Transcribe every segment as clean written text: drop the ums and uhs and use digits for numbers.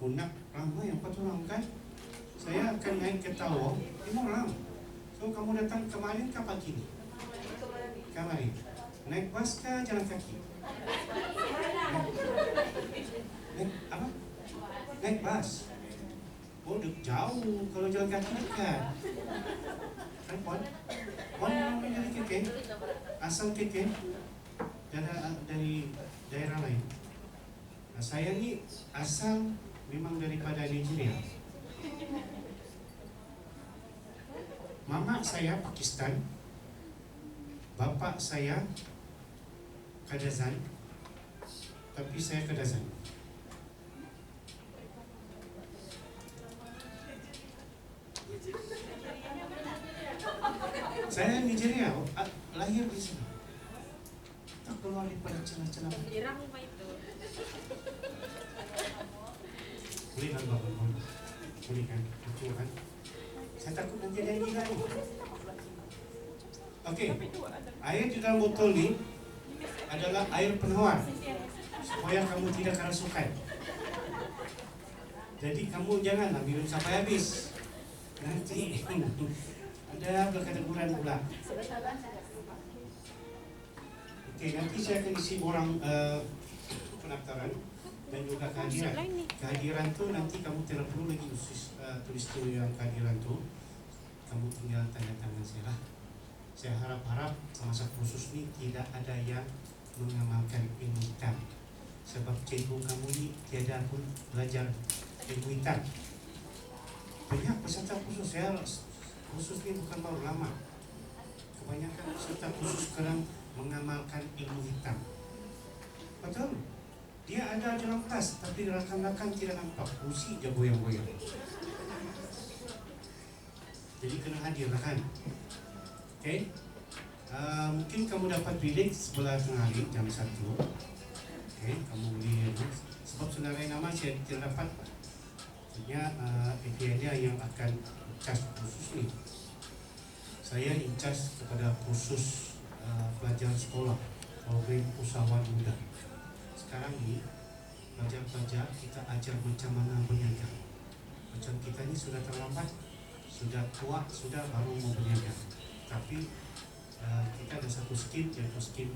Kunak ramai 4 orang kan. Saya akan naik ke Tawau 5 orang. So kamu datang kemarin ke pagi ni? Kemarin. Naik bas ke jalan kaki? Naik apa? Naik bas. Oh, jauh. Kalau jalan kaki dekat. Kan Puan? Puan memang dari KK? Asal KK? Dari daerah lain. Nah, saya ni asal memang daripada Nigeria. Mama saya Pakistan, bapak saya Kadazan, tapi saya Kadazan. Saya Nigeria, lahir di sini. Tak keluar daripada celah-celah. Irang rumah itu. Boleh kan bapak? Boleh kan? Lucu kan? Saya takut nanti ada yang gila ni. Okey, air di dalam botol ni adalah air penawar supaya kamu tidak kerasukan. Jadi kamu janganlah minum sampai habis. Nanti ada berkata-kata pula. Okey, nanti saya akan isi orang pendaftaran dan juga kehadiran. Kehadiran tu nanti kamu tidak perlu lagi tulis yang kehadiran tu. Kamu tinggal tanda tangan saya lah. Saya harap-harap semasa kursus ni tidak ada yang mengamalkan ilmu hitam. Sebab cikgu kamu ni tiada pun belajar ilmu hitam. Banyak peserta kursus saya, kursus ni bukan baru lama. Kebanyakan peserta kursus sekarang mengamalkan ilmu hitam. Betul? Dia ada dalam kelas, tapi rakan-rakan tidak nampak. Kursi je goyang-goyang. Jadi kena hadir lah kan. Okay. Mungkin kamu dapat bilik sebelah tengah hari jam 1. Okay. Kamu boleh sebab senarai nama saya tidak dapat. Maksudnya APN-nya yang akan charge khusus ni. Saya in charge kepada khusus pelajar sekolah program usahawan muda. Sekarang ni pelajar-pelajar kita ajar macam mana berniaga. Macam kita ni sudah terlambat, sudah tua, sudah baru mau berniaga. Tapi kita ada satu skim, iaitu skim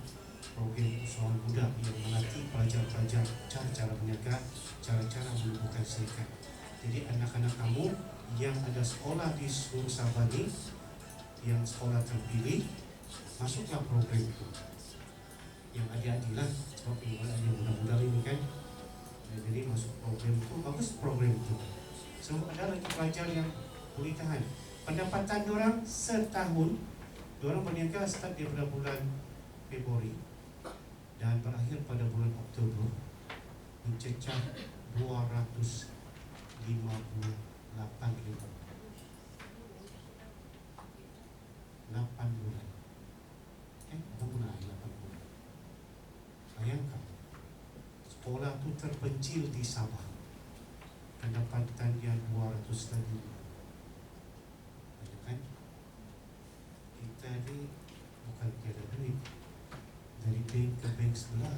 program usahawan muda yang melatih pelajar-pelajar cara-cara berniaga, cara-cara menumbuhkan syarikat. Jadi anak-anak kamu yang ada sekolah di seluruh Sabah ni, yang sekolah terpilih, masuklah program itu. Yang adik-adik lah, sebab yang ada muda-muda ini kan. Jadi masuk program itu, bagus program itu. So ada lagi pelajar yang boleh tahan. Pendapatan diorang setahun, diorang berniaga start daripada bulan Februari dan berakhir pada bulan Oktober, mencecah 258,000. 8 bulan. Berapa bulan? 8 bulan. Bayangkan, sekolah itu terpencil di Sabah. Pendapatan dia 200 lebih. Bayangkan, kita ni bukan tiada duit. Dari bank ke bank sebelah.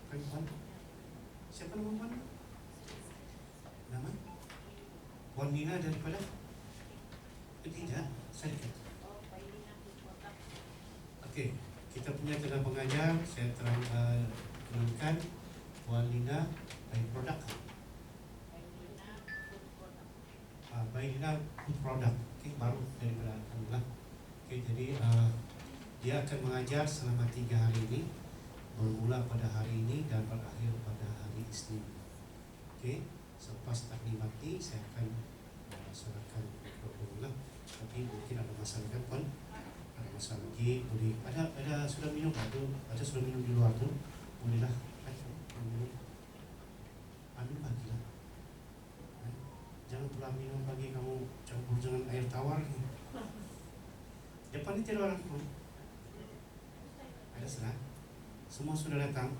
Kan Puan? Siapa nama Puan? Nama? Puan Nina daripada? Tidak, saya kata. Okey, kita punya tenaga pengajar, saya kenalkan Puan Lina by Product. By Lina Food Product. Okey, baru daripada Alhamdulillah. Okey, jadi dia akan mengajar selama 3 hari ini, bermula pada hari ini dan berakhir pada hari Isnin. Okey, selepas taklimat ini saya akan serahkan program lah. Tapi mungkin ada masalah kan Puan? Ada masalah lagi, boleh. Ada sudah minum tu, ada sudah minum di luar tu, bolehlah. Ambil lagi lah. Jangan pula minum lagi kamu campur dengan air tawar ni. Depan ni tiada orang pun. Ada salah. Semua sudah datang.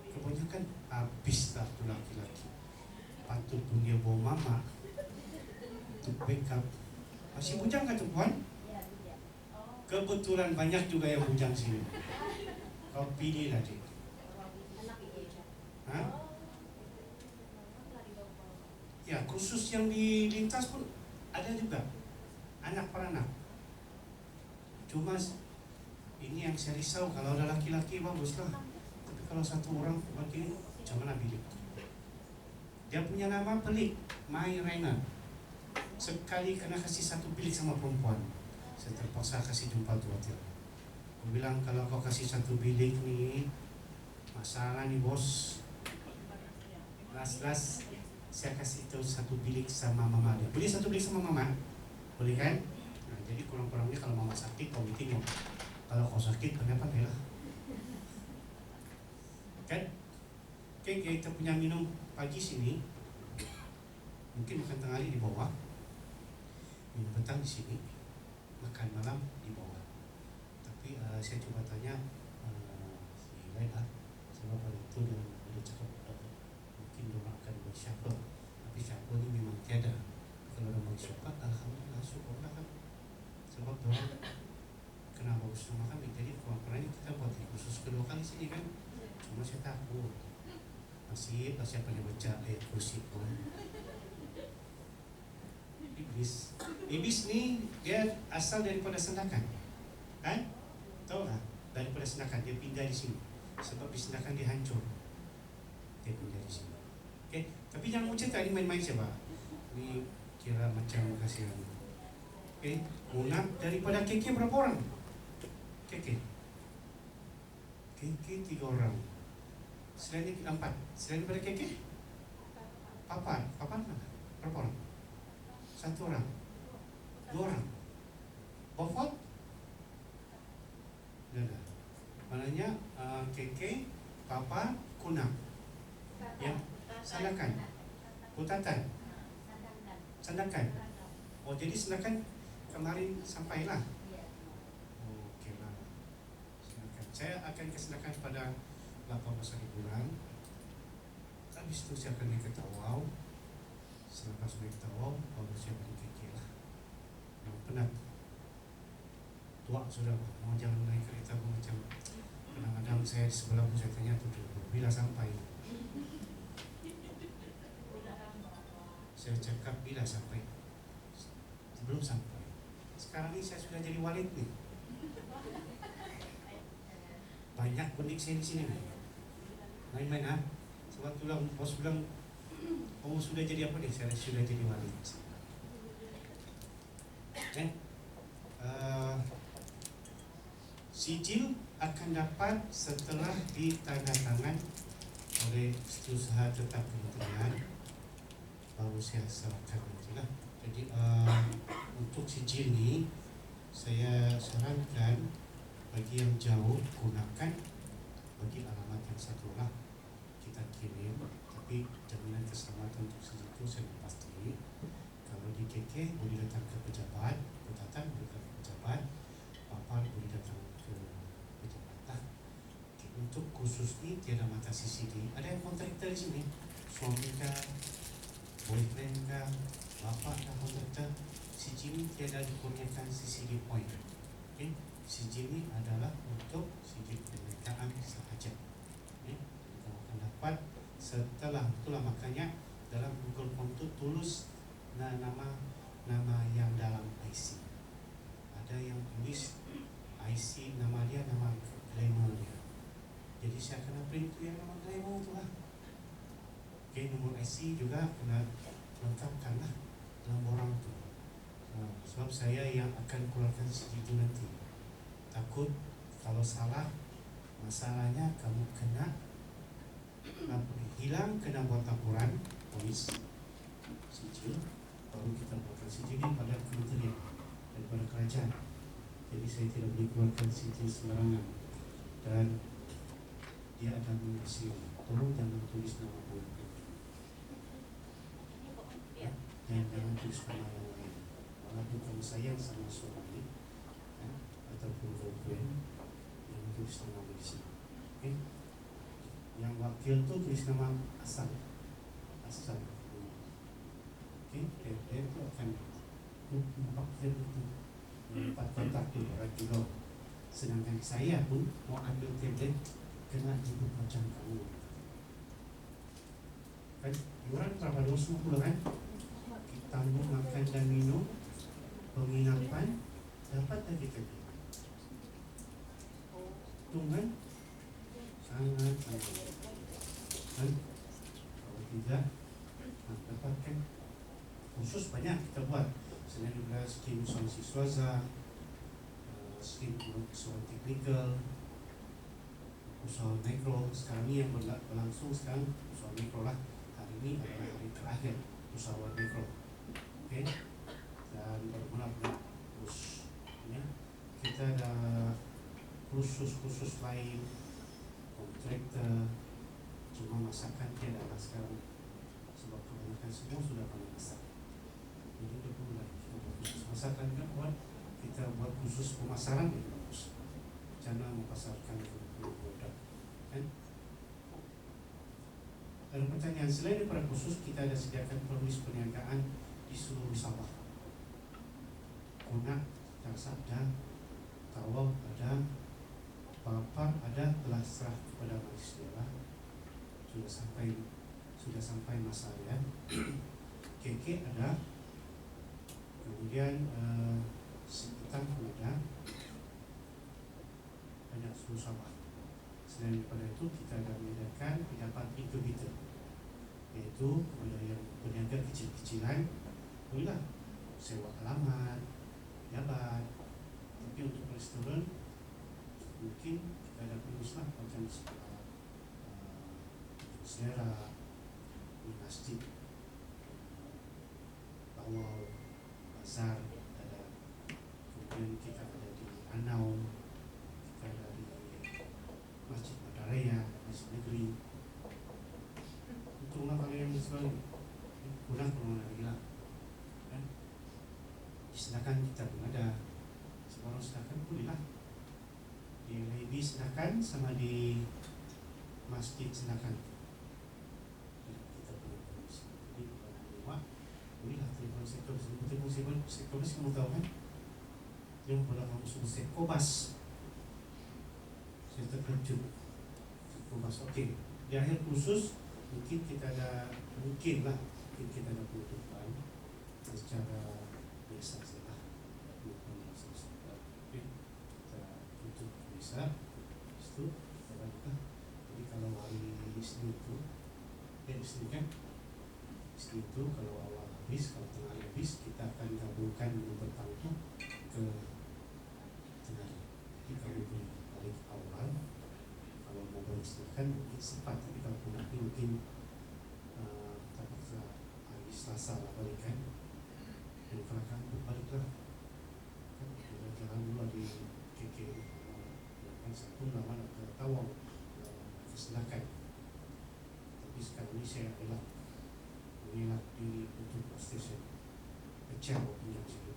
Kebanyakan habis tak tu laki-laki. Patut pun dia bawa mama untuk backup. Masih bujang kata Puan? Kebetulan banyak juga yang bujang sini. Kau pilih lah dia. Ha? Ya, kursus yang di lintas pun ada juga, anak per anak. Cuma ini yang saya risau, kalau ada laki-laki bagus lah, tapi kalau satu orang begini, macam mana bilik? Dia punya nama pelik, Mai Raina. Sekali kena kasih satu bilik sama perempuan, saya terpaksa kasih jumpa tu hotel. Aku bilang, kalau kau kasih satu bilik nih, masalah nih bos. Last saya kasih tahu satu bilik sama mama dia. Boleh satu bilik sama mama? Boleh kan? Nah, jadi kurang-kurangnya kalau mama sakit kau tengok. Kalau kau sakit kenapa lah? Kan? Oke, kita punya minum pagi sini. Mungkin makan tengah hari di bawah. Minum petang di sini. Makan malam di bawah. Tapi saya coba tanya si lain lah. Sebab pada itu dia cakap mungkin dia akan bersyakur. Tapi syakur ini memang tiada. Kalau orang bersyukur, alhamdulillah syukurlah kan. Sebab dia kena bagus sama kami. Jadi kurang-kurangnya kita buat khusus kedua kali sini kan. Cuma saya takut. Masih siapa yang baca ayat kursi pun. Iblis ni dia asal daripada sendakan, kan? Tahu tak? Daripada sendakan dia pindah di sini. Sebab di sendakan dia hancur, dia pindah di sini. Okay? Tapi jangan cerita ni main-main siapa? Ni kira macam kasihan. Okay? Munaf daripada KK berapa orang? KK 3 orang. Selain ni 4. Selain daripada KK? Papan mana? Berapa orang? 1 orang, 2 orang. Bofot? Dah. Maknanya KK, Papa, Kunang. Ya, Sandakan. Putatan. Sandakan. Oh, jadi Sandakan kemarin sampailah. Oh, okey lah. Sandakan. Saya akan ke Sandakan pada 18 hari bulan. Habis itu saya akan ke Tawau. Selepas naik Tawau, baru saya pergi KK lah. Yang penat. Tua sudah, mau jangan naik kereta pun macam kadang-kadang saya sebelah pun saya tanya tu bila sampai. Saya cakap bila sampai. Belum sampai. Sekarang ni saya sudah jadi walid nih. Banyak pendik saya di sini nih. Main-main ha? Sebab tu lah bos bilang, kamu sudah jadi apa nih? Saya sudah jadi walid. Sijil akan dapat setelah ditandatangan oleh Setiausaha Tetap Kementerian, baru saya serahkan nantilah. Jadi untuk sijil ni saya sarankan bagi yang jauh gunakan bagi alamat yang satu lah, kita kirim. Tapi jaminan keselamatan untuk sijil itu saya pasti. Kalau di KK boleh datang ke pejabat, Putatan boleh datang ke pejabat, Papa boleh datang ke pejabat lah. Untuk khusus ni tiada mata CCD. Ada yang kontraktor di sini, suami kah, boyfriend kah, bapa kah kontraktor. CG ni tiada dikurniakan CCD point. Okay? CG ni adalah untuk CG kemerdekaan sahaja. Okay? Kita akan dapat setelah itulah, makanya dalam Google Form tu tulis nama yang dalam IC. Ada yang tulis IC nama dia, nama glamour dia. Jadi saya kena print tu yang nama glamour tu lah. Okay, nomor IC juga kena lengkapkan lah dalam borang tu. Sebab saya yang akan keluarkan segitu nanti. Takut kalau salah, masalahnya kamu kena hilang, kena buat laporan polis sijil, baru kita buatkan sijil ini pada kementerian daripada kerajaan. Jadi saya tidak boleh keluarkan sijil sembarangan. Dan dia ada mengisi, tolong jangan tulis nama boyfriend ya? Dan jangan tulis nama yang lain. Walaupun kamu sayang sama suami ya, ataupun boyfriend, jangan tulis nama di sini. Okay? Yang wakil tu tulis nama asal. Okay? Dia tu akan nampak dia tu 4 kotak tu regular. Sedangkan saya pun mau ambil tablet, kena ibu macam kamu kan, iuran berapa 250 kan? tanggung makan dan minum, penginapan, dapat lagi kerja. Tunggu sangat tanggung. Kan? Kalau tidak, dapatkan khusus banyak kita buat. Selain juga skim sanksi swaza, skim usaha teknikal, usaha mikro. Sekarang ini yang berlangsung sekarang usaha mikro lah. Hari ini adalah hari terakhir usaha mikro. Oke, dan benar-benar terus ya, kita ada khusus lain, kontraktor, cuma masakan tiada lah sekarang sebab kebanyakan semua sudah pandai masak. Jadi dia pun khusus masakan kan buat kita buat khusus pemasaran itu bagus. Cara memasarkan produk kan. Ada pertanyaan, selain daripada khusus, kita ada sediakan permis perniagaan di seluruh Sabah. Konak, Tarsabda, Tawau ada, Papar ada, telah serah kepada manusia lah. Sudah sampai masanya. KK ada, kemudian sekitar ada banyak seluruh Sabah. Selain daripada itu, kita ada menyediakan pendapat inkubator, yaitu kepada yang berniaga kecil-kecilan, bolehlah sewa alamat, jabat. Tapi untuk restoran mungkin kita ada pengusaha macam sekolah, selera, di masjid, Bawau, Bazar ada. Kemudian kita ada di Anau, kita ada di Masjid Madaraya, Masjid Negeri. Untuk apa yang selalu kurang permohonan lagi lah. Sedangkan kita pun ada, sekarang sedangkan boleh lah. Di LIB sedangkan sama di Masjid sedangkan. Kita pun jadi buat boleh lah telefon sektor kamu tahu kan? Yang pula kamu sebut Kobas. Saya terkejut. Kobas, okey. Di akhir khusus mungkin kita ada penutupan secara biasa saja. Okey. Kita tutup biasa. Itu kita buka. Jadi kalau hari Isnin itu, Isnin kan? Isnin itu kalau awal habis, kalau tengah habis, kita akan gabungkan nomor petang ke tengah. Jadi kalau balik awal, kalau mau beristirahat mungkin sempat, tapi kalau pun nanti mungkin hari Selasa lah balik kan. Dan kalau kan baliklah kan jalan dulu di KK kan satu lama nak ke Tawau keselakan. Tapi sekarang ini saya adalah mengelak diri untuk stesen kecil punya situ.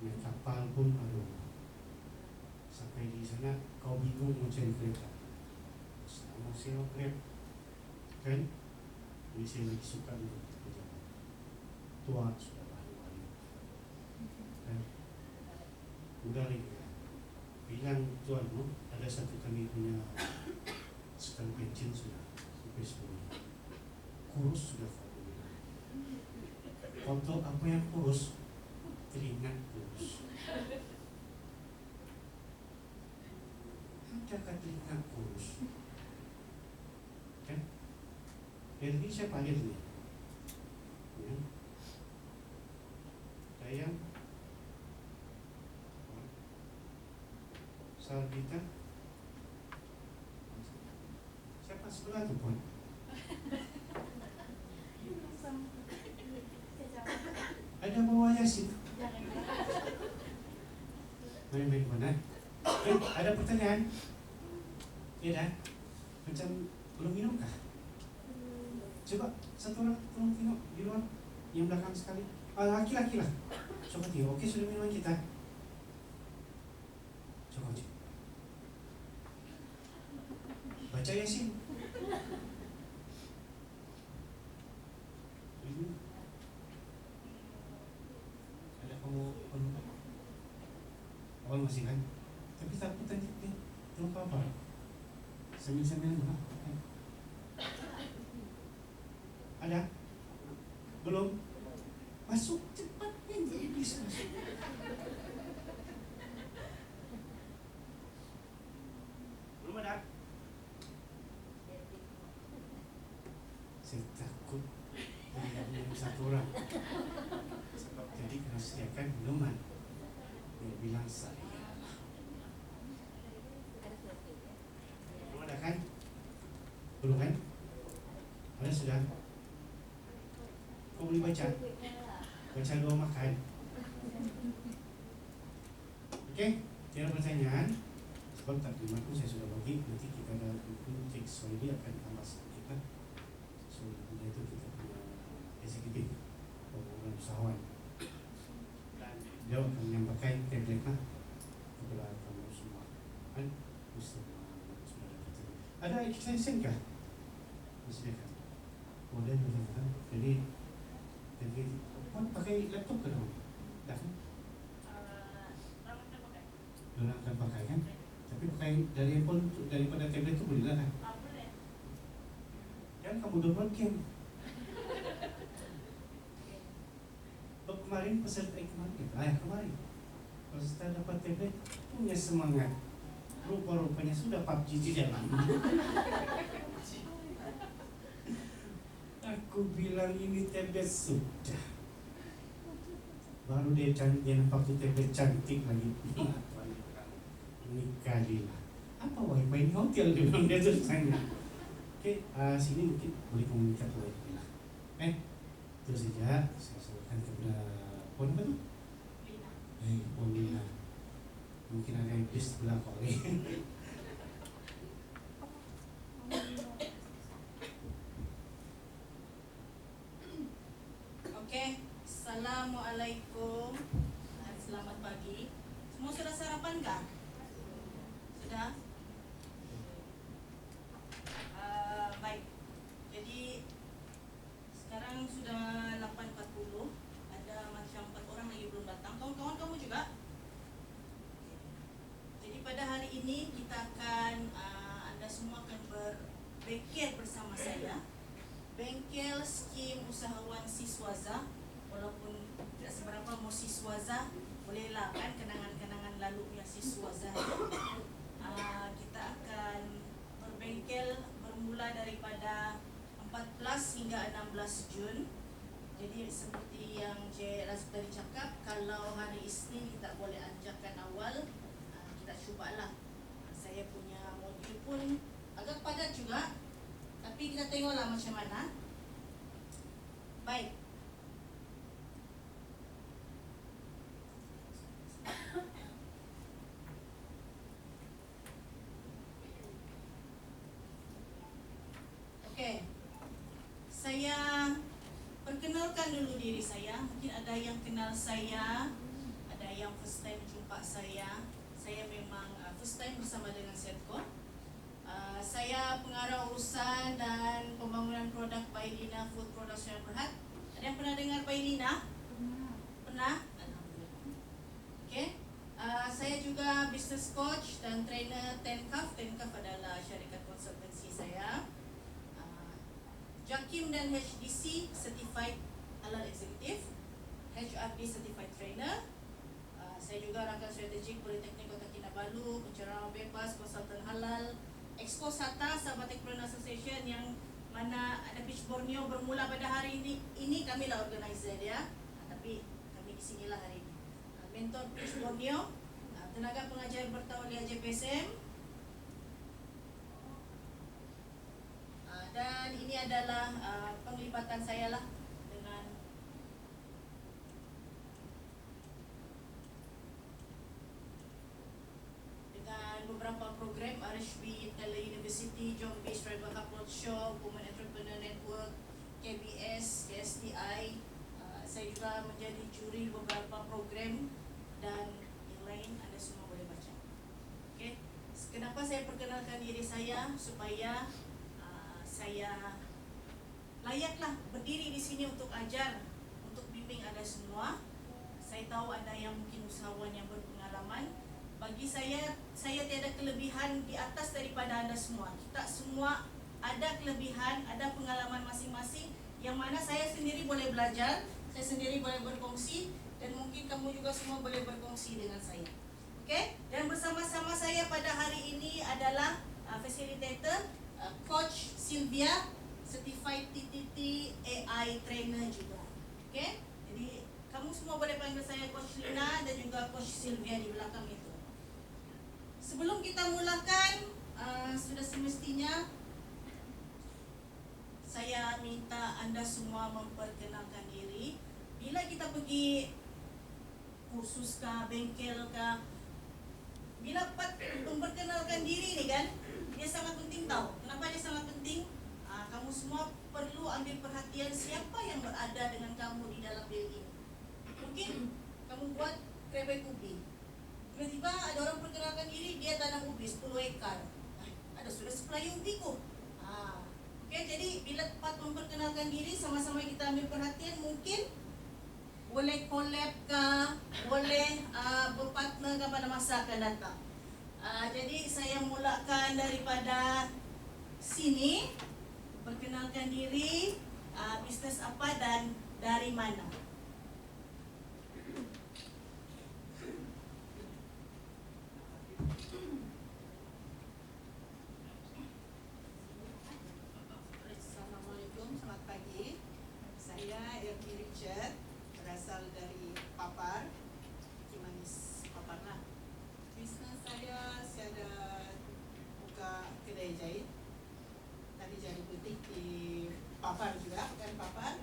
Naik kapal pun aduh, sampai di sana kau bingung mencari kereta. Selama sewa grab kan, jadi saya lagi suka dulu berjalan. Tua sudah wali-wali kan, udah lagi bilang tuan ada satu kami punya sekali pensiun sudah sampai 10 kurus sudah foto apa yang kurus, teringat kurus. Ada teringat kurus kan? Jadi saya panggil ni ya. Dayang Sarbita, siapa sebelah tu pun? Ada bawa Yasin. Main-main mana? Ada pertanyaan? Ya dah. Macam belum minum kah? Coba satu orang tolong tengok di luar yang belakang sekali. Laki-laki lah. Coba tengok. Okey, sudah minuman kita. Coba cik. Baca Yasin. Ada kamu awal masih kan? Tapi tak tanya ni, belum apa-apa. Sambil-sambil lah. Ada? Belum? Masuk cepat kan, bisa masuk. Belum ada. Saya takut hanya satu orang. Sebab jadi kena sediakan minuman. Dia bilang saya. Belum ada kan? Belum kan? Mana sudah? Kau boleh baca? Baca doa makan. Okey, tiada pertanyaan. Sebab tak terima pun saya sudah bagi. Nanti kita ada buku teks Swahili akan tambah sedikit lah. So, benda itu kita punya eksekutif orang usahawan. Dan dia akan menyampaikan tablet lah kepada kamu semua. Kan? Mesti sudah dapat. Ada extension kah? Disediakan. Boleh boleh. Jadi pun pakai laptop ke dong? Dah kan? Orang akan pakai kan? Tapi pakai dari handphone daripada tablet tu boleh lah kan? Boleh. Jangan kamu download game. Kemarin peserta kemarin peserta dapat tablet punya semangat. Rupa-rupanya sudah PUBG di dalam. Aku bilang ini tablet sudah. Baru dia nampak tu tablet cantik lagi. Ini kali lah. Apa wifi ini hotel dia bilang dia terus tanya. Okey, sini mungkin boleh komunikasi wifi lah. Itu saja saya serahkan kepada Puan apa tu? Lina. Puan Lina. Mungkin ada yang please sebelah kau ni. Okey, Assalamualaikum. Selamat pagi. Semua sudah sarapan kah? Sudah? Baik. Jadi sekarang sudah 8.40. Ada macam 4 orang lagi belum datang. Kawan-kawan kamu juga? Jadi pada hari ini kita akan anda semua akan berbengkel bersama saya. Bengkel Skim Usahawan Siswaza. Walaupun tidak seberapa mau Siswaza, bolehlah kan kenangan-kenangan lalunya Siswaza. Kita akan berbengkel bermula daripada 14 hingga 16 Jun. Jadi seperti yang J. Razif tadi cakap, kalau hari Isnin kita boleh anjakkan awal, kita cubalah. Saya punya modul pun agak padat juga, tapi kita tengoklah macam mana. Baik. Okey. Saya perkenalkan dulu diri saya. Mungkin ada yang kenal saya, ada yang first time jumpa saya. Saya memang first time bersama dengan Setco. Saya pengarah urusan dan pembangunan produk Bailina Food Production Berhad. Ada yang pernah dengar Bailina? Pernah? Alhamdulillah. Okey. Saya juga business coach dan trainer Tencaf. Tencaf adalah syarikat konsultansi saya. JAKIM dan HDC Certified Halal Executive, HRD Certified Trainer. Saya juga rakan strategik Politeknik Kota Kinabalu, penceramah bebas, konsultan halal, Expo SATA, Sabah Techpreneur Association yang mana ada Pitch Borneo bermula pada hari ini kami lah organizer dia. Tapi kami di sinilah hari ini. Mentor Pitch Borneo, tenaga pengajar bertauliah JPSM. Dan ini adalah penglibatan saya lah dengan beberapa program RHB, Tele University, Jom Beach, Tribal Hub Roadshow, Women Entrepreneur Network, KBS, KSDI. Saya juga menjadi juri beberapa program dan yang lain anda semua boleh baca. Okay. Kenapa saya perkenalkan diri saya? Supaya saya layaklah berdiri di sini untuk ajar, untuk bimbing anda semua. Saya tahu ada yang mungkin usahawan yang berpengalaman. Bagi saya tiada kelebihan di atas daripada anda semua. Kita semua ada kelebihan, ada pengalaman masing-masing yang mana saya sendiri boleh belajar. saya sendiri boleh berkongsi, dan mungkin kamu juga semua boleh berkongsi dengan saya. Oke? Dan bersama-sama saya pada hari ini adalah facilitator Coach Sylvia, Certified TTT AI Trainer juga. Oke? Jadi kamu semua boleh panggil saya Coach Lina dan juga Coach Sylvia di belakang itu. Sebelum kita mulakan, sudah semestinya saya minta Anda semua memperkenalkan diri. Bila kita pergi kursus kah, bengkel kah, bila memperkenalkan diri ni kan, dia sangat penting tahu. Kenapa dia sangat penting? Kamu semua perlu ambil perhatian siapa yang berada dengan kamu di dalam bil ini. Mungkin kamu buat keripik ubi, tiba-tiba ada orang perkenalkan diri, dia tanam ubi 10 ekar. Ada sudah supply ubi kok. Oke, jadi bila tepat memperkenalkan diri, sama-sama kita ambil perhatian. Mungkin boleh collab kah, boleh berpartner kah pada masa akan datang. Jadi saya mulakan daripada sini. Perkenalkan diri, bisnes apa dan dari mana. Assalamualaikum, selamat pagi. Saya Irmi Richard, berasal dari Papar, Cimanis Papar lah. Bisnes saya ada buka kedai jahit. Tadi jadi butik di Papar juga, bukan Papar.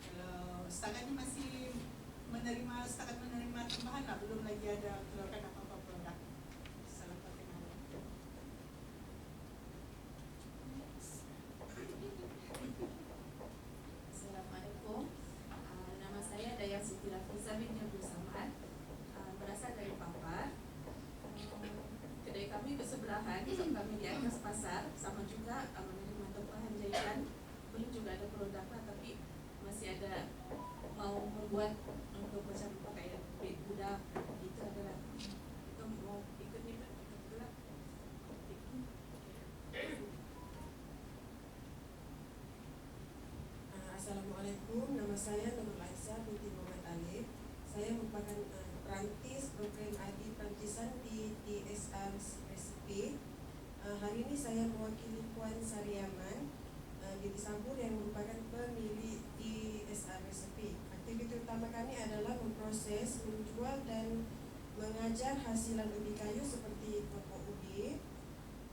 Kalau setakat ini masih setakat menerima tambahan lah, belum lagi ada keluarkan apa-apa produk. Salam perkenalan. Assalamualaikum. Nama saya Dayang Siti Rafiza binti Abdul Samad, berasal dari Papar. Kedai kami bersebelahan, kami di atas pasar, sama juga menerima tambahan jahitan. Belum juga ada produk lah, tapi masih ada mau membuat untuk macam pakaian budak. Itu adalah kita mau ikut ni pula. Assalamualaikum, nama saya Nurul Aisyah binti Muhammad Alif. Saya merupakan perantis program ID perantisan di TSR Recipe. Hari ini saya mewakili Puan Sariaman binti Sabur yang merupakan pemilik TSR Recipe. Aktiviti utama kami adalah memproses, menjual dan mengajar hasilan ubi kayu seperti pokok ubi,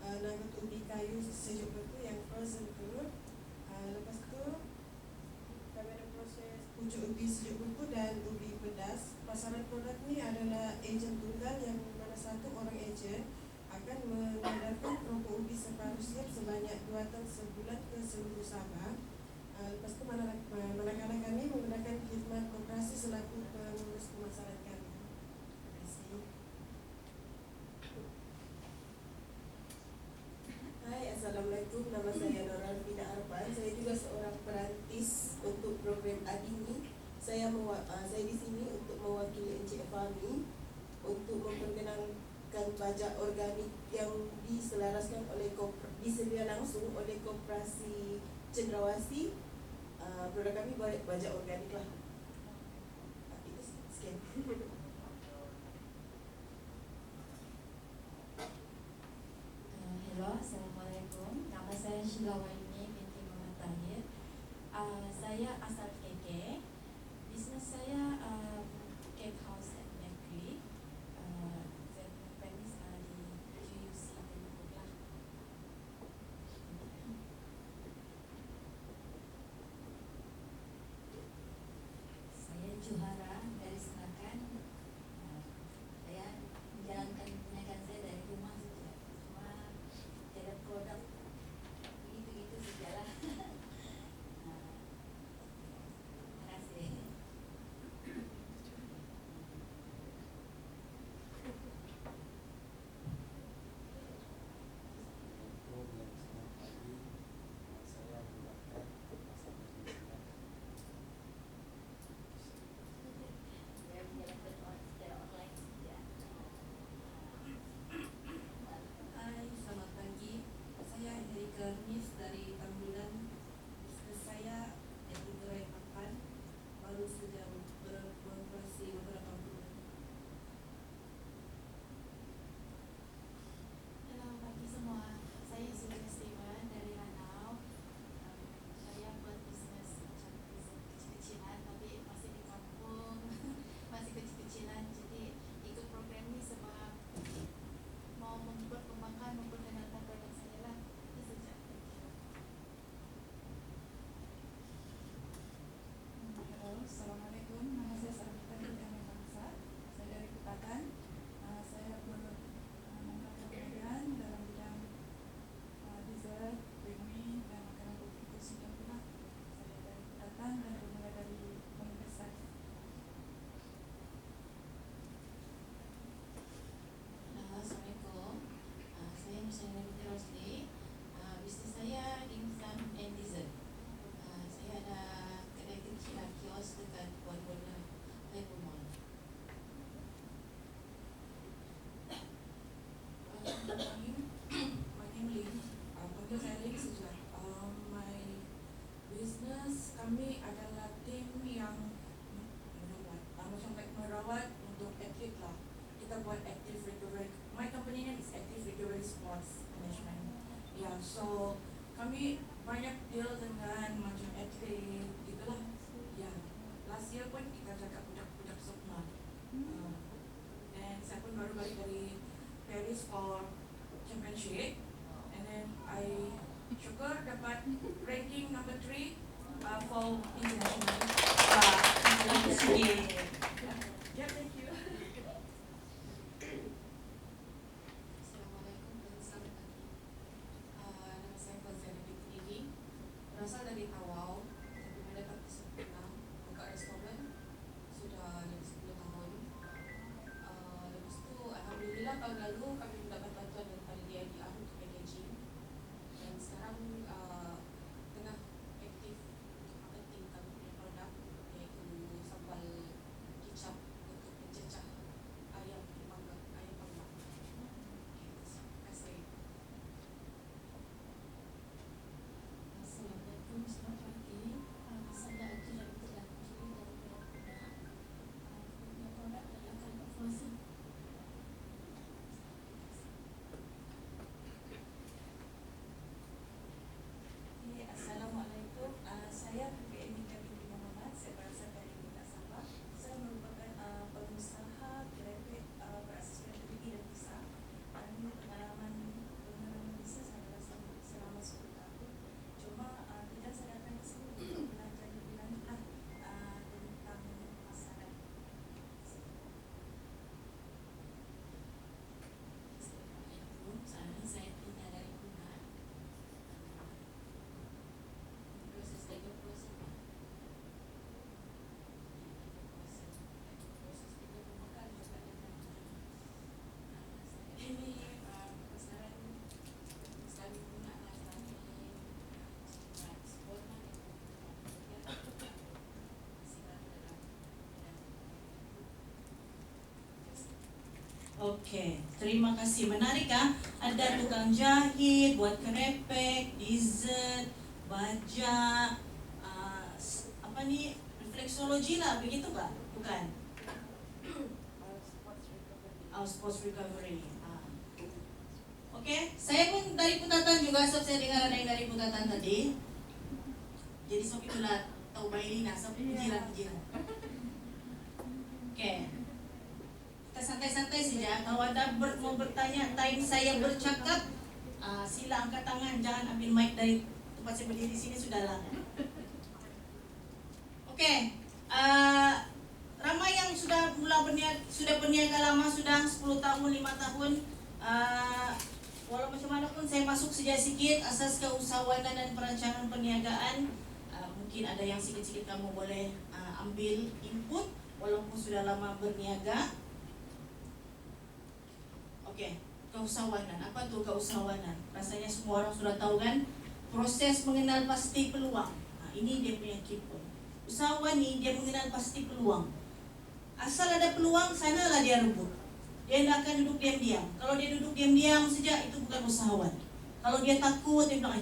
nugget ubi kayu sejuk beku yang frozen tu. Lepas tu kami ada proses pucuk ubi sejuk beku dan ubi pedas. Pasaran produk ni adalah ejen tunggal yang mana satu orang ejen akan mengedarkan keropok ubi separuh siap sebanyak 2 ton sebulan ke seluruh Sabah. Lepas tu manakala kami menggunakan khidmat koperasi selaku pengurus pemasaran kami. Terima kasih. Hai, Assalamualaikum. Nama saya Nora Fida Arfan. Saya juga seorang perantis untuk program ADI ini. Saya di sini untuk mewakili Encik Fahmi untuk memperkenalkan bajak organik yang diselaraskan oleh disedia langsung oleh Koperasi Cendrawasih. Produk kami bajak organik lah. Itu sekian. Halo, Assalamualaikum. Nama saya Sheila Waini binti Muhammad Tahir. Saya asal KK. Bisnes saya cake house and bakery. Saya punya premis di GUC Penang lah. Saya juara dari Senakan. Saya menjalankan perniagaan saya dari rumah saja. Cuma ada produk begitu-gitu sajalah. Terima kasih. kami adalah tim yang macam merawat untuk atlet lah. Kita buat active recovery. My company name is Active Recovery Sports Management. Ya, so kami banyak deal dengan macam atlet gitulah. Ya, last year pun kita jaga budak-budak Sukma. Dan saya pun baru balik dari Paris for championship. And then I syukur dapat ranking number 3 for international. Yeah, thank you. Assalamualaikum dan selamat pagi. Nama saya Fauzana binti Dini. Berasal dari Tawau, tapi menetap di Sempurna. Buka restoran sudah lebih 10 tahun. Lepas tu, alhamdulillah tahun lalu kami mendapat bantuan daripada DIDR untuk packaging. Dan sekarang tengah aktif untuk marketing kami punya produk, iaitu sambal kicap untuk mencecah ayam panggang. Terima kasih. Assalamualaikum, selamat pagi. Saya Ajila binti Lakji dari Puna. Punya produk adalah Kalpa Frozen. Assalamualaikum. Saya PPM Nika binti Muhammad. Saya berasal dari Kota Sabah. Saya merupakan pengusaha kerepek berasaskan tinggi dan besar. Pengalaman bisnes adalah selama 10 tahun. Cuma tidak saya datang ke sini untuk belajar lebih lanjut lah tentang pasaran. Assalamualaikum, saya Tina dari Puna. Proses 30 sekarang. Proses 30 makan juga dengan ini pasaran sekali Puna lah kami ekspor kan Okey, terima kasih. Menarik kan? Ada tukang jahit, buat kerepek, dessert, baja, apa ni, reflexology lah, begitu tak? Bukan? Sports recovery. Okey, saya pun dari Putatan juga, sebab saya dengar ada yang dari Putatan tadi. Jadi sok itulah tahu Bailina, sok jiran. Okey. Kita santai-santai saja. Kalau ada mau bertanya, time saya bercakap, sila angkat tangan, jangan ambil mic dari tempat saya berdiri di sini, sudahlah. Okey. Ramai yang sudah berniaga lama, sudah 10 tahun, 5 tahun. Walau macam mana pun saya masuk sedikit asas keusahawanan dan perancangan perniagaan. Mungkin ada yang sikit-sikit kamu boleh ambil input walaupun sudah lama berniaga. Okey, keusahawanan. Apa tu keusahawanan? Rasanya semua orang sudah tahu kan? Proses mengenal pasti peluang. Ini dia punya key point. Usahawan ni dia mengenal pasti peluang. Asal ada peluang, sanalah dia rebut. Dia tidak akan duduk diam-diam. Kalau dia duduk diam-diam saja, itu bukan usahawan. Kalau dia takut, dia bilang,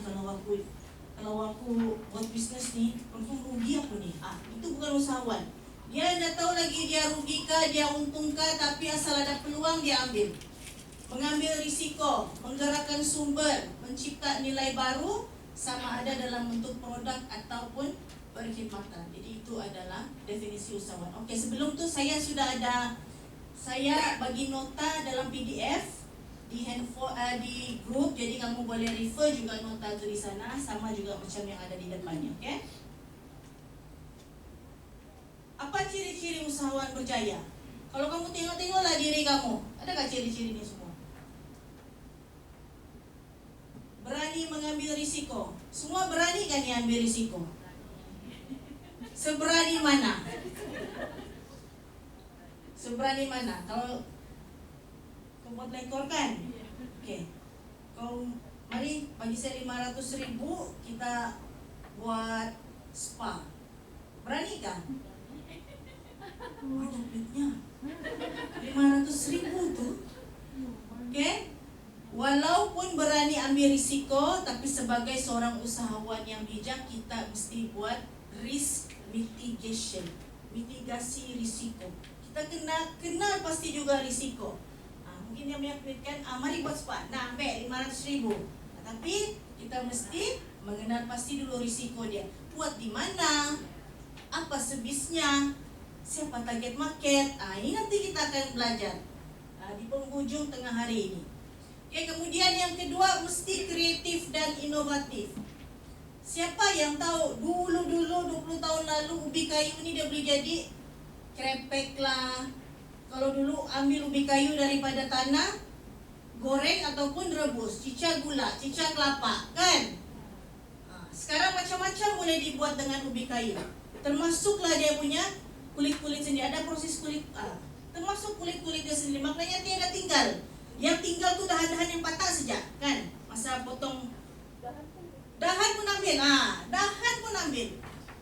kalau aku buat bisnes ni, confirm rugi aku ni. Itu bukan usahawan. Dia tidak tahu lagi dia rugi kah, dia untung kah, tapi asal ada peluang, dia ambil. Mengambil risiko, menggerakkan sumber, mencipta nilai baru, sama ada dalam bentuk produk ataupun perkhidmatan. Jadi itu adalah definisi usahawan. Okey, sebelum tu saya bagi nota dalam PDF di handphone di grup, jadi kamu boleh refer juga nota tu di sana, sama juga macam yang ada di depannya, okey? Apa ciri-ciri usahawan berjaya? Kalau kamu tengoklah diri kamu, adakah ciri-ciri ini semua? Berani mengambil risiko. Semua berani kan yang ambil risiko? Seberani mana? Seberani mana? Kalau kau buat lekor kan? Okey. Kau mari bagi saya 500,000, kita buat spa. Berani kan? Banyak duitnya. 500,000 tu. Okey? Walaupun berani ambil risiko, tapi sebagai seorang usahawan yang bijak, kita mesti buat risk mitigation, mitigasi risiko. Kita kenal pasti juga risiko. Mungkin dia punya duit kan, mari buat spa, nah ambil 500,000. Tapi kita mesti mengenal pasti dulu risiko dia. Buat di mana, apa sebisnya, siapa target market. Ini nanti kita akan belajar di penghujung tengah hari ini. Oke, kemudian yang kedua mesti kreatif dan inovatif. Siapa yang tahu dulu 20 tahun lalu ubi kayu ini dia boleh jadi krepek lah. Kalau dulu ambil ubi kayu daripada tanah, goreng ataupun rebus, cicah gula, cicah kelapa, kan? Sekarang macam-macam boleh dibuat dengan ubi kayu. Termasuklah dia punya kulit-kulit sendiri, ada proses kulit, termasuk kulit-kulitnya sendiri. Maknanya tiada tinggal. Yang tinggal tuh dahan-dahan yang patah saja, kan? Masa potong dahan pun ambil, dahan pun ambil.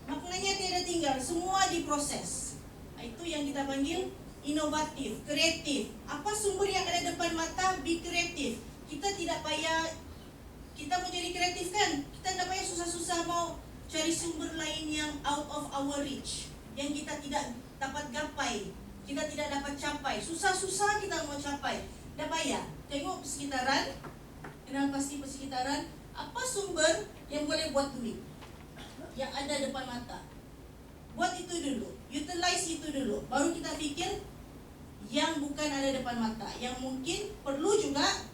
Maknanya tiada tinggal, semua diproses. Itu yang kita panggil inovatif, kreatif. Apa sumber yang ada depan mata, be kreatif. Kita tidak payah, kita mau jadi kreatif kan? Kita tidak payah susah-susah mau cari sumber lain yang out of our reach, yang kita tidak dapat gapai, kita tidak dapat capai. Susah-susah kita mau capai. Tidak payah. Tengok persekitaran, kenal pasti persekitaran. Apa sumber yang boleh buat duit yang ada depan mata? Buat itu dulu, utilize itu dulu. Baru kita pikir yang bukan ada depan mata, yang mungkin perlu juga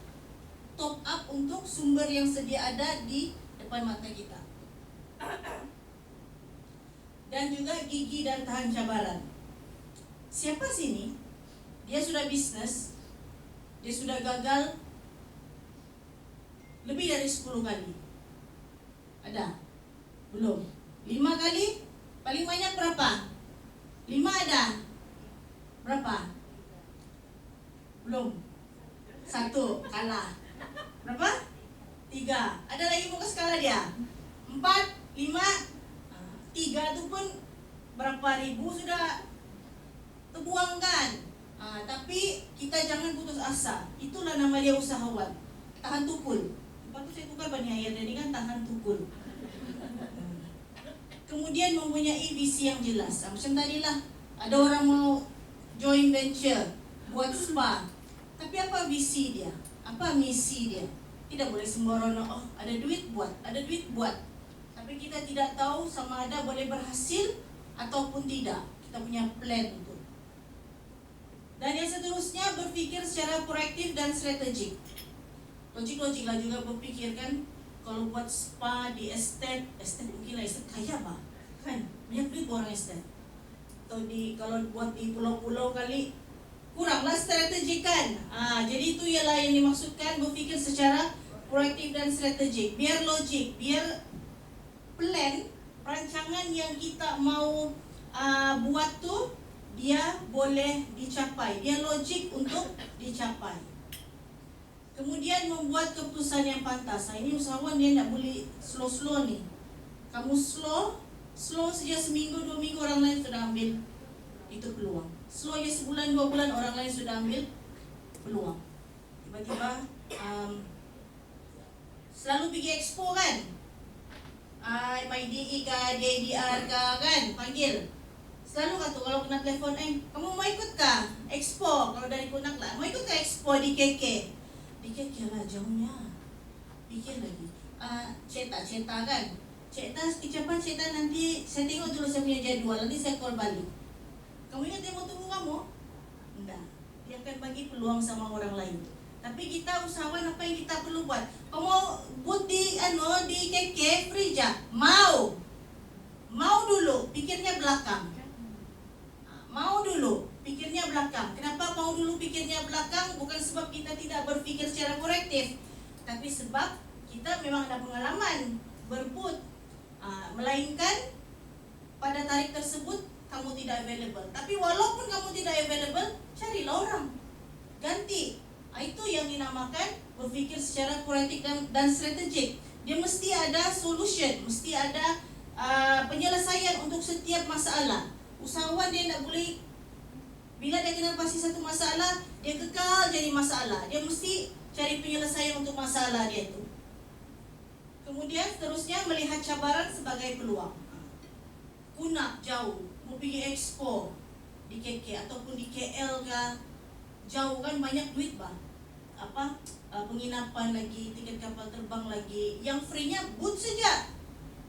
top up untuk sumber yang sedia ada di depan mata kita. Dan juga gigi dan tahan cabaran. Siapa sini? Dia sudah bisnis, dia sudah gagal lebih dari 10 kali. Ada? Belum? 5 kali? Paling banyak berapa? 5 ada? Berapa? Belum? 1 kalah. Berapa? 3. Ada lagi muka skala dia? 4, 5, 3 itu pun berapa ribu sudah terbuang kan? Tapi kita jangan putus asa. Itulah nama dia usahawan. Tahan tukul. Lepas tu saya tukar bani ayat ini kan, tahan tukul. Kemudian mempunyai visi yang jelas. Macam tadilah, ada orang mau join venture, buat spa. Tapi apa visi dia? Apa misi dia? Tidak boleh sembarangan, ada duit buat, ada duit buat. Tapi kita tidak tahu sama ada boleh berhasil ataupun tidak. Kita punya plan untuk. Dan yang seterusnya, berpikir secara proaktif dan strategik. Logik-logik lah juga berpikir kan, kalau buat spa di estate mungkin lah estate kaya pak, kan banyak duit orang estate. Atau kalau buat di pulau-pulau kali kuranglah strategik kan. Jadi itu ialah yang dimaksudkan berpikir secara proaktif dan strategik. Biar logik, biar plan, perancangan yang kita mau buat tuh dia boleh dicapai, dia logik untuk dicapai. Kemudian membuat keputusan yang pantas. Ini usahawan dia tidak boleh slow-slow nih. Kamu slow saja seminggu, 2 minggu orang lain sudah ambil itu peluang. Slow aja sebulan, 2 bulan orang lain sudah ambil peluang. Tiba-tiba selalu pergi expo kan? MIDE kah, DDR kah kan? Panggil. Selalu kata kalau kena telefon, kamu mau ikut kah? Expo, kalau dari Kunak lah. Mau ikut kah expo di KK? Di KK lah jauhnya. Pikir lagi. Cetak kan? Cetak, ucapan cetak nanti saya tengok dulu saya punya jadwal. Nanti saya call balik. Kamu ingat dia mau tunggu kamu? Enggak. Dia akan bagi peluang sama orang lain. Tapi kita usahawan apa yang kita perlu buat. Kamu buat di KK free aja. Mau dulu, pikirnya belakang. Mau dulu, pikirnya belakang. Kenapa mau dulu pikirnya belakang? Bukan sebab kita tidak berpikir secara korektif, tapi sebab kita memang ada pengalaman berbut. Melainkan pada tarik tersebut kamu tidak available. Tapi walaupun kamu tidak available, carilah orang ganti. Itu yang dinamakan berpikir secara korektif dan strategik. Dia mesti ada solution, mesti ada penyelesaian untuk setiap masalah. Usahawan dia tidak boleh, bila dia kena pasti satu masalah, dia kekal jadi masalah. Dia mesti cari penyelesaian untuk masalah dia itu. Kemudian seterusnya melihat cabaran sebagai peluang. Ku nak jauh, mau pergi expo di KK ataupun di KL kah, jauh kan, banyak duit bang. Penginapan lagi, tiket kapal terbang lagi, yang free-nya boot saja.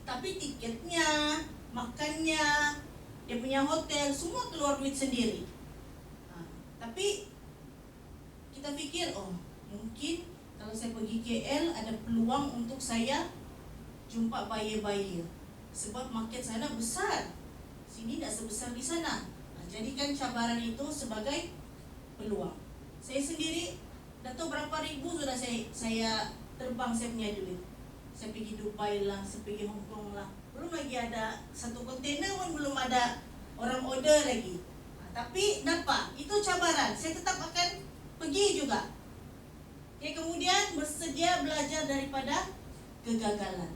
Tapi tiketnya, makannya, dia punya hotel, semua keluar duit sendiri. Tapi kita pikir, oh mungkin kalau saya pergi KL ada peluang untuk saya jumpa buyer-buyer. Sebab market sana besar, sini tidak sebesar di sana. Jadikan cabaran itu sebagai peluang. Saya sendiri dah tahu berapa ribu sudah saya terbang, saya punya duit. Saya pergi Dubai lah, saya pergi Hong Kong lah. Belum lagi ada satu kontainer pun belum ada orang order lagi. Tapi dapat, itu cabaran. Saya tetap akan pergi juga. Kemudian bersedia belajar daripada kegagalan.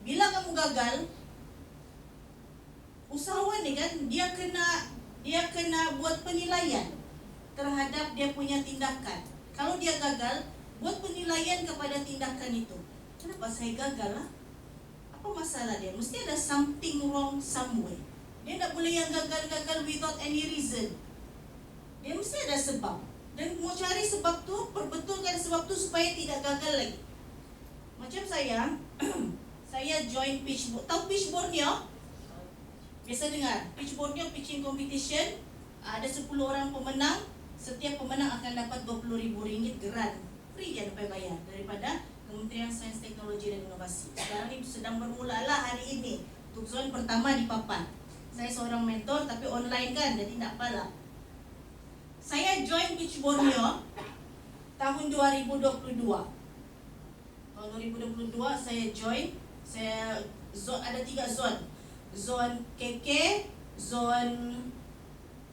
Bila kamu gagal, usahawan ni kan dia kena buat penilaian terhadap dia punya tindakan. Kalau dia gagal, buat penilaian kepada tindakan itu. Kenapa saya gagal lah? Apa masalah dia? Mesti ada something wrong somewhere. Dia tak boleh yang gagal-gagal without any reason. Dia mesti ada sebab. Dan mau cari sebab tu, perbetulkan sebab tu supaya tidak gagal lagi. Macam saya join pitch. Tahu pitch Borneo? Biasa dengar pitch Borneo pitching competition. Ada 10 orang pemenang. Setiap pemenang akan dapat RM20,000 grant. Free je, dapat bayar daripada Kementerian Sains, Teknologi dan Inovasi. Sekarang ini sedang bermula lah hari ini untuk zon pertama di Papan. Saya seorang mentor tapi online kan, jadi tak apalah. Saya join pitch Borneo tahun 2022. Tahun 2022 saya join. Ada 3 zon. Zon KK, zon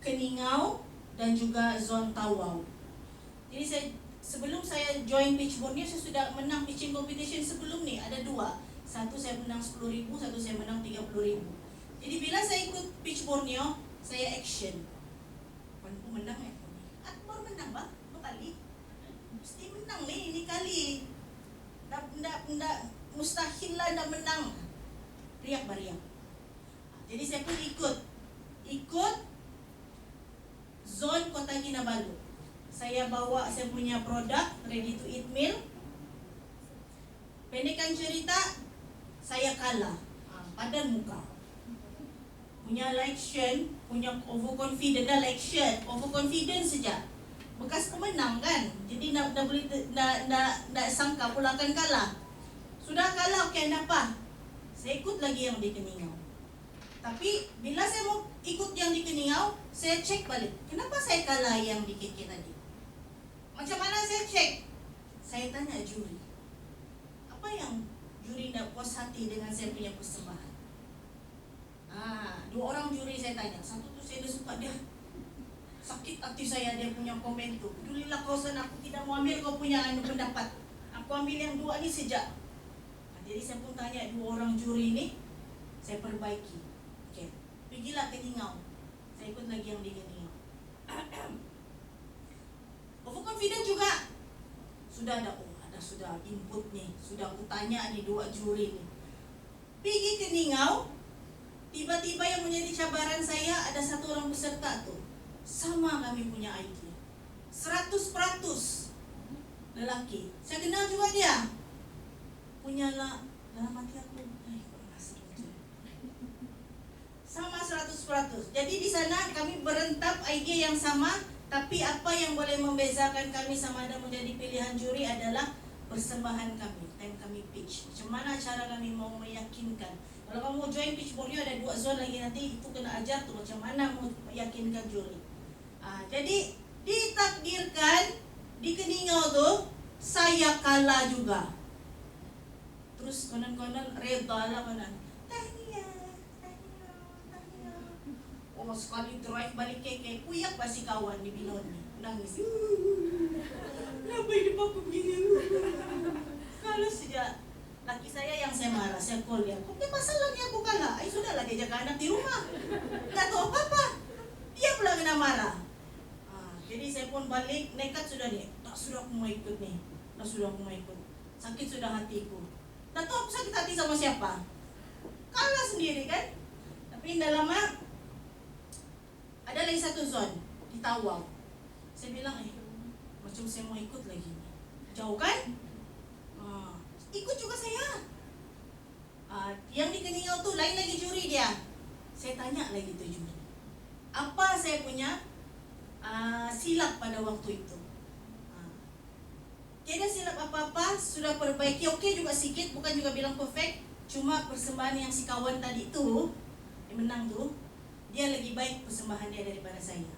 Keningau dan juga zon Tawau. Jadi sebelum saya join pitch Borneo, saya sudah menang pitching competition sebelum ni. Ada 2. Satu saya menang 10,000, satu saya menang 30,000. Jadi bila saya ikut pitch Borneo, saya action. Aku menang baru menang bang, 2 kali. Mesti menang ni, ini kali. Ndak mustahil lah nak menang. Riak bariak. Jadi saya pun ikut zon Kota Kinabalu. Saya bawa saya punya produk ready to eat meal. Pendekkan cerita, saya kalah. Padan muka. Punya election, punya overconfident dah election, overconfident saja. Bekas pemenang kan. Jadi nak sangka pula akan kalah. Sudah kalah, okey, apa? Saya ikut lagi yang di Keningau. Tapi bila saya mau ikut yang di Keningau, saya cek balik. Kenapa saya kalah yang di KK tadi? Macam mana saya cek? Saya tanya juri. Apa yang juri tak puas hati dengan saya punya persembahan? 2 orang juri saya tanya. Satu tu saya dah suka dia. Sakit hati saya dia punya komen tu. Pedulilah kau sana, aku tidak mau ambil kau punya pendapat. Aku ambil yang 2 ni sejak. Jadi saya pun tanya 2 orang juri ni, saya perbaiki. Okey, pergilah ke Keningau. Saya ikut lagi yang di Keningau. Overconfident juga. Sudah ada sudah input ni, sudah aku tanya ni 2 juri ni. Pergi ke Keningau, tiba-tiba yang menjadi cabaran saya ada 1 orang peserta tu. Sama kami punya idea. 100% lelaki. Saya kenal juga dia. Punyalah dalam hati aku, kurang asal betul. Sama 100%. Jadi di sana kami berentap idea yang sama, tapi apa yang boleh membezakan kami sama ada menjadi pilihan juri adalah persembahan kami, time kami pitch. Macam mana cara kami mau meyakinkan. Kalau kamu mau join pitch Borneo ada 2 zone lagi nanti, itu kena ajar tuh macam mana mau meyakinkan juri. Jadi ditakdirkan di Keningau tuh saya kalah juga. Terus konon-konon reda lah konon. Tahniah. Oh sekali drive balik KK, kuyak pasti kawan di Binon ni. Nangis. Kenapa hidup aku begini? Kalau sejak laki saya yang saya marah, saya call dia. Kok masalahnya aku kalah? Sudahlah dia jaga anak di rumah. Tak tahu apa-apa. Dia pula kena marah. Jadi saya pun balik, nekat sudah nih. Tak sudah aku mau ikut nih. Tak sudah aku mau ikut. Sakit sudah hatiku. Tak tahu aku sakit hati sama siapa. Kalah sendiri kan. Tapi tidak lama ada lagi satu zone di Tawau. Saya bilang, macam saya mau ikut lagi. Jauh kan? Ikut juga saya. Yang di Keningau tuh lain lagi juri dia. Saya tanya lagi tuh juri, apa saya punya silap pada waktu itu. Tidak silap apa-apa, sudah perbaiki, oke juga sedikit, bukan juga bilang perfect. Cuma persembahan yang si kawan tadi tuh yang menang tuh, dia lebih baik persembahan dia daripada saya.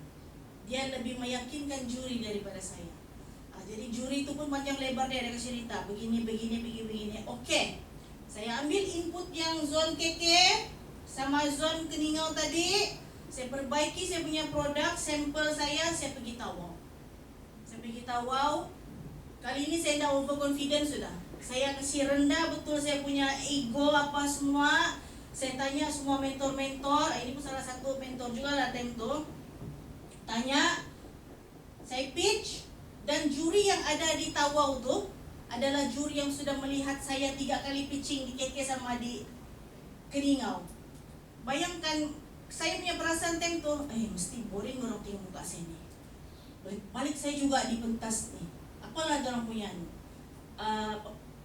Dia lebih meyakinkan juri daripada saya. Jadi juri itu pun panjang lebar dia kasih cerita begini. Oke, saya ambil input yang zone keke sama zone Keningau tadi. Saya perbaiki saya punya produk, sampel saya pergi Tawau. Kali ini saya dah overconfident sudah. Saya kasih rendah betul saya punya ego apa semua. Saya tanya semua mentor-mentor. Ini pun salah satu mentor juga datang tuh. Tanya, saya pitch. Dan juri yang ada di Tawau tuh adalah juri yang sudah melihat saya 3 kali pitching di KK sama di Keningau. Bayangkan, saya punya perasaan tuh, mesti boring orang tengok muka saya ni. Balik saya juga di pentas nih. Apalah orang punya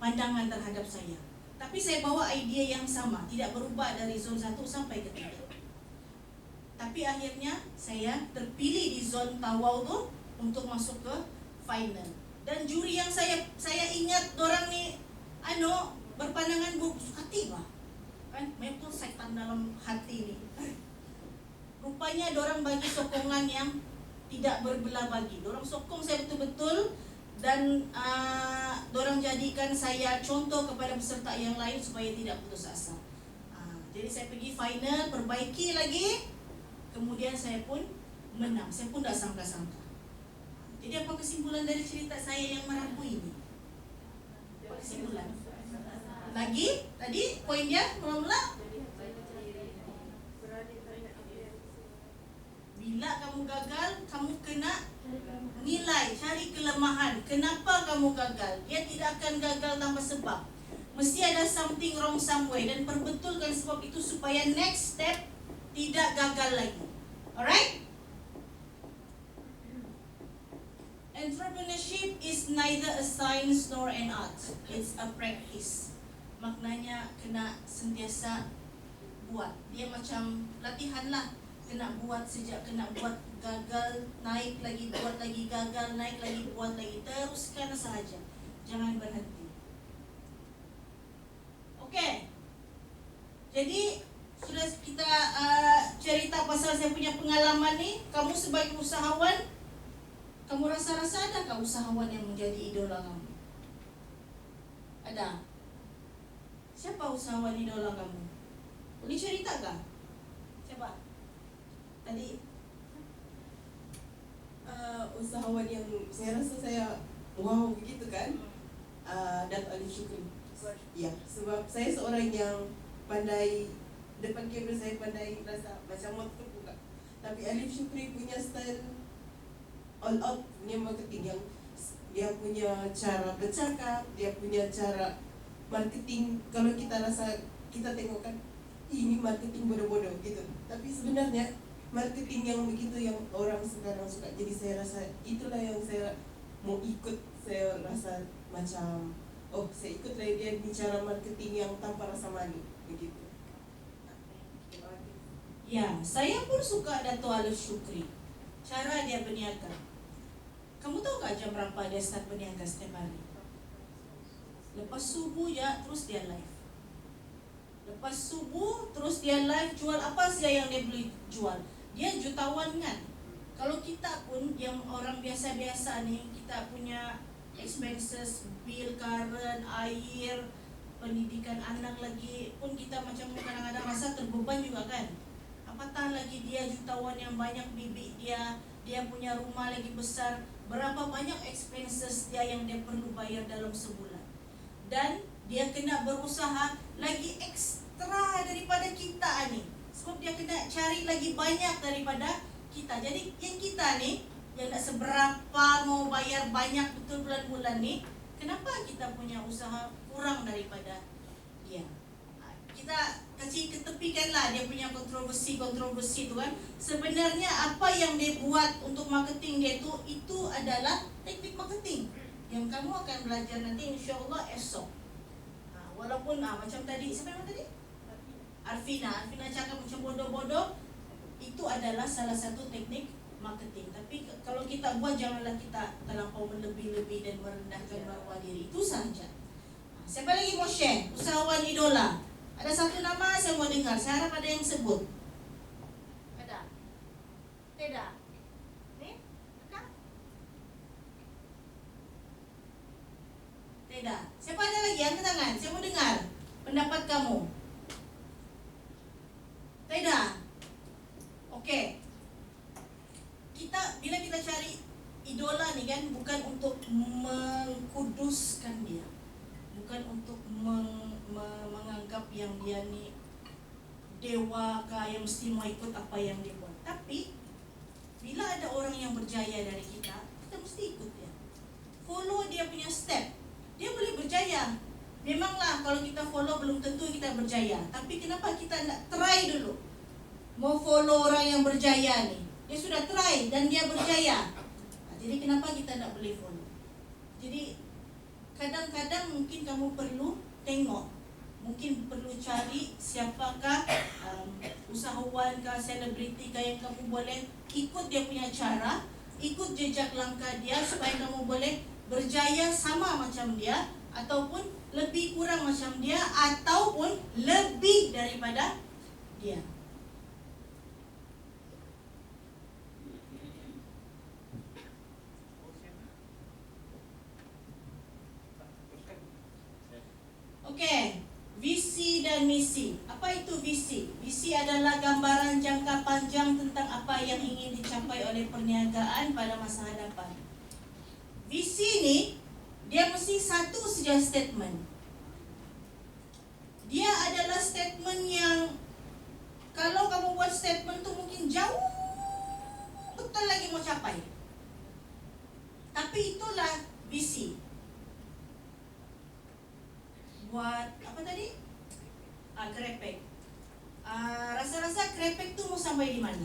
pandangan terhadap saya. Tapi saya bawa idea yang sama, tidak berubah dari zone 1 sampai ke 3. Tapi akhirnya saya terpilih di zone Tawau tuh untuk masuk ke final. Dan juri yang saya ingat dorang ni berpandangan buruk hati lah. Kan memang setan dalam hati ni. Rupanya dorang bagi sokongan yang tidak berbelah bagi. Dorang sokong saya betul-betul dan dorang jadikan saya contoh kepada peserta yang lain supaya tidak putus asa. Jadi saya pergi final, perbaiki lagi. Kemudian saya pun menang. Saya pun tak sangka-sangka. Jadi apa kesimpulan dari cerita saya yang merapu ini? Apa kesimpulan? Lagi, tadi poin dia mula-mula. Bila kamu gagal, kamu kena nilai, cari kelemahan. Kenapa kamu gagal? Dia tidak akan gagal tanpa sebab. Mesti ada something wrong somewhere. Dan perbetulkan sebab itu supaya next step tidak gagal lagi. Alright? Entrepreneurship is neither a science nor an art. It's a practice. Maknanya kena sentiasa buat. Dia macam latihan lah. Kena buat sejak kena buat gagal, naik lagi, buat lagi, gagal, naik lagi, buat lagi. Teruskan sahaja. Jangan berhenti. Oke. Jadi sudah kita cerita pasal saya punya pengalaman nih. Kamu sebagai usahawan, kamu rasa-rasa adakah usahawan yang menjadi idola kamu? Ada? Siapa usahawan idola kamu? Boleh cerita kah? Siapa? Tadi Usahawan yang saya rasa saya wow begitu kan, Dato' Alif Shukri. Ya, sebab saya seorang yang pandai depan kamera, saya pandai rasa macam mau terbuka. Tapi Alif Shukri punya style all out punya marketing yang dia punya cara bercakap, dia punya cara marketing. Kalau kita rasa, kita tengok kan ini marketing bodoh-bodoh gitu, tapi sebenarnya marketing yang begitu yang orang sekarang suka. Jadi saya rasa itulah yang saya mau ikut. Saya rasa macam saya ikut lagi dia bicara marketing yang tanpa rasa malu begitu. Ya, saya pun suka Dato' Alif Shukri. Cara dia berniaga. Kamu tahu gak jam berapa dia start berniaga setiap hari? Lepas subuh ya, terus dia live. Lepas subuh, terus dia live jual apa saja yang dia boleh jual. Dia jutawan kan. Kalau kita pun yang orang biasa-biasa nih, kita punya expenses, bill, current, air, pendidikan anak lagi, pun kita macam kadang-kadang rasa terbeban juga kan. Apatah lagi dia jutawan yang banyak bibi dia punya rumah lagi besar. Berapa banyak expenses dia yang dia perlu bayar dalam sebulan. Dan dia kena berusaha lagi ekstra daripada kita nih. Sebab dia kena cari lagi banyak daripada kita. Jadi yang kita nih yang tak seberapa mau bayar banyak betul bulan-bulan ni, kenapa kita punya usaha kurang daripada dia? Kita kasih ketepikanlah dia punya kontroversi tu kan. Sebenarnya apa yang dia buat untuk marketing dia tu, itu adalah teknik marketing yang kamu akan belajar nanti insya-Allah esok. Walaupun macam tadi, siapa nama tadi? Arfina cakap macam bodoh-bodoh, itu adalah salah satu teknik marketing. Tapi kalau kita buat, janganlah kita terlampau melebih-lebih dan merendahkan maruah diri. Itu sahaja. Siapa lagi mau share? Usahawan idola. Ada satu nama saya mau dengar. Saya harap ada yang sebut. Ada? Tidak? Ni? Ada? Tidak. Siapa ada lagi? Angkat tangan. Saya mau dengar pendapat kamu. Tidak. Okey. Bila kita cari idola ni kan, bukan untuk mengkuduskan dia, bukan untuk menganggap yang dia ni dewa kah yang mesti mau ikut apa yang dia buat. Tapi bila ada orang yang berjaya dari kita mesti ikut dia, follow dia punya step. Dia boleh berjaya. Memanglah kalau kita follow belum tentu kita berjaya. Tapi kenapa kita nak try dulu mau follow orang yang berjaya ni? Dia sudah try dan dia berjaya. Jadi kenapa kita tak boleh follow? Jadi kadang-kadang mungkin kamu perlu tengok, mungkin perlu cari siapakah usahawan kah, selebriti kah yang kamu boleh ikut dia punya cara, ikut jejak langkah dia supaya kamu boleh berjaya sama macam dia, ataupun lebih kurang macam dia, ataupun lebih daripada dia. Okey, visi dan misi. Apa itu visi? Visi adalah gambaran jangka panjang tentang apa yang ingin dicapai oleh perniagaan pada masa hadapan. Visi ni, dia mesti satu saja statement. Dia adalah statement yang kalau kamu buat statement tu mungkin jauh betul lagi mau capai. Tapi itulah visi. Buat apa tadi? Krepek. Rasa-rasa krepek tu mau sampai di mana?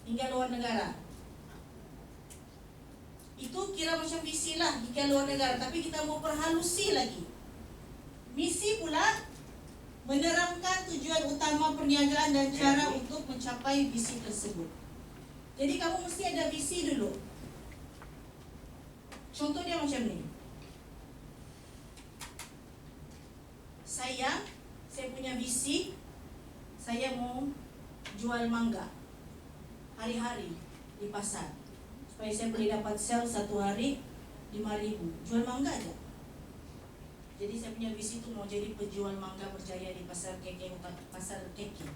Hingga luar negara. Itu kira macam visi lah, hingga luar negara. Tapi kita mau perhalusi lagi. Misi pula menerangkan tujuan utama perniagaan dan cara untuk mencapai visi tersebut. Jadi kamu mesti ada visi dulu. Contoh dia macam ni. Saya punya visi, saya mau jual mangga hari-hari di pasar, supaya saya boleh dapat sell satu hari 5,000. Jual mangga aja. Jadi saya punya visi tu mau jadi penjual mangga berjaya di pasar keke, pasar keke.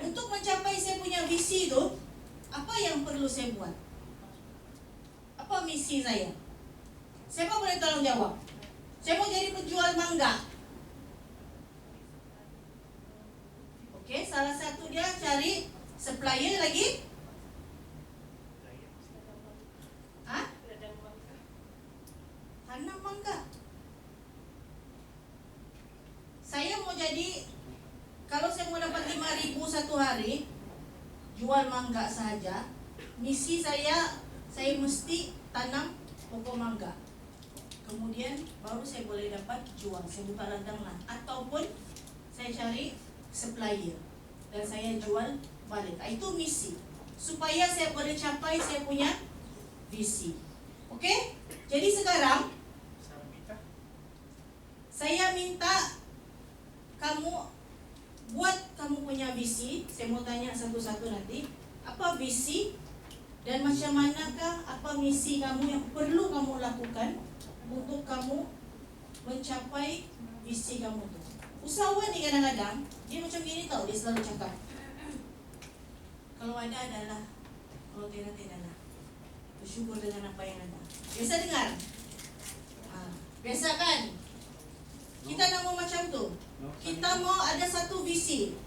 Untuk mencapai saya punya visi tu, apa yang perlu saya buat? Apa misi saya? Siapa boleh tolong jawab? Saya mau jadi penjual mangga. Okey, salah satu dia cari supplier lagi. Tanam mangga. Saya mau jadi, kalau saya mau dapat 5,000 satu hari jual mangga saja, misi saya mesti tanam pokok mangga. Kemudian baru saya boleh dapat jual. Saya buka ladang lah. Ataupun saya cari supplier dan saya jual balik. Itu misi. Supaya saya boleh capai saya punya visi. Okey? Jadi sekarang saya minta kamu buat kamu punya visi. Saya mau tanya satu-satu nanti. Apa visi dan macam manakah apa misi kamu yang perlu kamu lakukan untuk kamu mencapai visi kamu tu. Usahawan ni kadang-kadang dia macam gini tau, dia selalu cakap, kalau ada adalah, kalau tidak tidaklah. Bersyukur dengan apa yang ada. Biasa dengar? Biasa kan? Kita nak mau macam tu. Kita mau ada satu visi.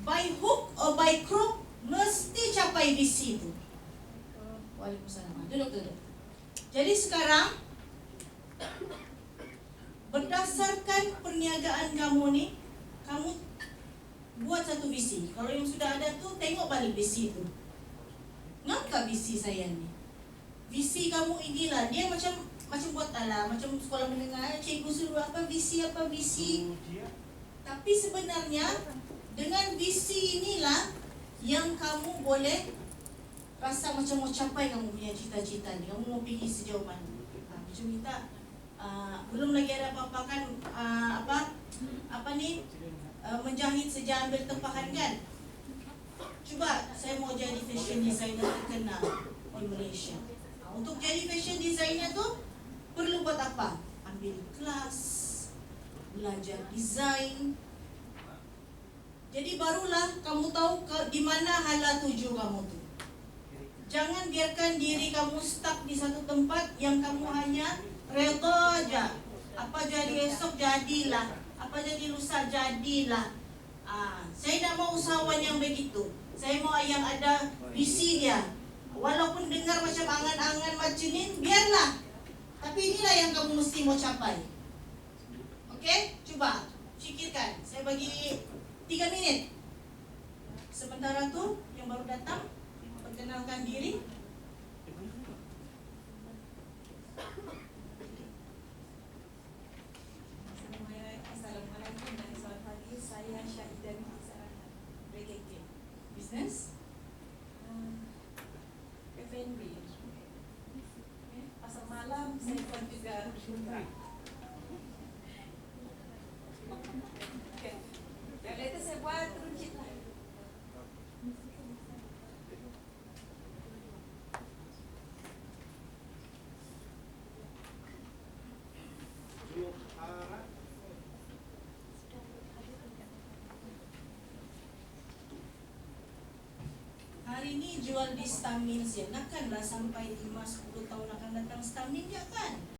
By hook or by crook, mesti capai visi itu. Waalaikumsalam. Duduk. Jadi sekarang berdasarkan perniagaan kamu nih, kamu buat satu visi. Kalau yang sudah ada tuh tengok balik visi itu. Ngapa visi saya nih? Visi kamu inilah, dia macam buat macam sekolah menengah, cikgu suruh apa visi. Tapi sebenarnya dengan visi inilah yang kamu boleh rasa macam mau capai kamu punya cita-cita ni. Kamu mau pergi sejauh mana? Macam kita belum lagi ada apa-apa kan, menjahit sejak ambil tempahan kan. Cuba saya mau jadi fashion designer terkenal di Malaysia. Untuk jadi fashion designer tu perlu buat apa? Ambil kelas, belajar desain. Jadi barulah kamu tahu di mana hala tuju kamu tu. Jangan biarkan diri kamu stuck di satu tempat yang kamu hanya reda aja. Apa jadi esok jadilah, apa jadi lusa jadilah. Saya tidak mau usahawan yang begitu. Saya mau yang ada visi dia. Walaupun dengar macam angan-angan macam ni, biarlah. Tapi inilah yang kamu mesti mau capai. Okey? Cuba fikirkan. Saya bagi 3 minit. Sementara tu yang baru datang perkenalkan diri. Assalamualaikum dan selamat pagi. Saya Syahidah binti Sarana, BKK. Business. F&B. Pasar malam saya pun juga. Okay. Yang later saya buat runcit lah. Hari ini jual di Stamin, nakkanlah sampai 5-10 tahun akan datang Stamin ya kan?